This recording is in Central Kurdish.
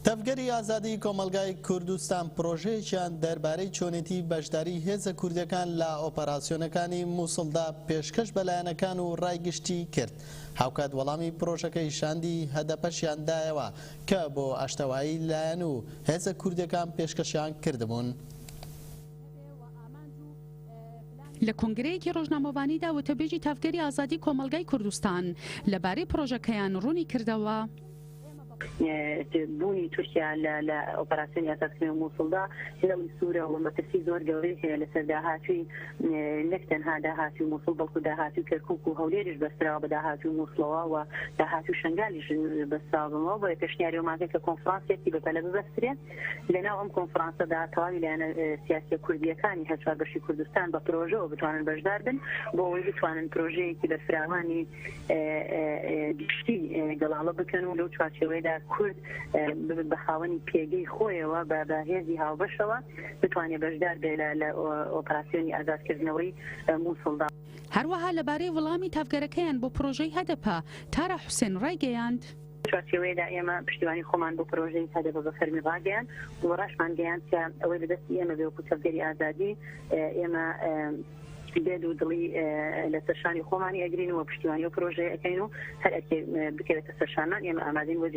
تەڤگەری ئازادی کۆمەلگای کوردستان پرۆژەیەکیان دەربارەی چۆنێتی بەشداری هێزە کوردیەکان لە ئۆپەراسیۆنەکانی موسڵدا پێشکەش بەلایەنەکان و ڕایگشتی کرد. هاوکات وەڵامی پرۆژەکەی شاندی هەدەپەشیاندایەوە کە بۆ ئاشتەوایی لایەن و هێزە کوردیەکان پێشکەشیان کردبوون. لە کۆنگرەیەکی ڕۆژنامەوانیدا وتەبێژی تەڤگەری ئازادی کۆمەلگای کوردستان لەبارەی پرۆژەکەیان ڕوونی کردەوە. بوونی تورکیا لە ئۆپەراسیۆنی ئازادکردنەوەی موسڵدا هێڵی سوورە و مەترسی زۆر گەورەی هەیە لەسەر داهاتووی نەک تەنها داهاتووی موسڵ بەڵکو داهاتووی کەرکووک و هەولێریش بەستراوە بە داهاتووی موسڵەوە و داهاتووی شنگالیش بەستراوەوە بۆ پێشنیاری وماکە کە کۆنفرانسێکی بەپەلە ببەسترێت. لەناو ئەم کۆنفرانسەدا تەواوی لایەنە سیاسی کوردیەکانی هەرچوار بەشی کوردستان بە پرۆژەوە بتوانن بەشدار بن بۆ ئەوەی بتوانن پرۆژەیەکی بە فراوانی گشتی گەڵاڵە بکەن و لەو چوارچێوەیەدا کورد بە خاوەنی پێگەی خۆیەوە بە هێزی هاوبەشەوە بتوانێت بەشدار بێت لە ئۆپەراسیۆنی ئازادکردنەوەی موسڵدا. هەروەها لەبارەی وەڵامی تەڤگەرەکەیان بۆ پرۆژەی هەدەپە تارە حوسێن ڕایگەیاند. چوارچێوەیەدا ئێمە پشتیوانی خۆمان بۆ پرۆژەی هەدەپە بە فەرمی ڕاگەیاند و ڕاشمان گەیاند کە ئەوەی بەدەستی ئێمە بێ وەکو تەڤگەری ئازادی ئێمە بێت و دڵی لە سەرشانی خۆمانی ئەگرین و پشتیوانی و پرۆژەیە ئەەکەین و هەر ئەکێ بکەوێتە سەرشانان ئێمە ئامادەین بۆ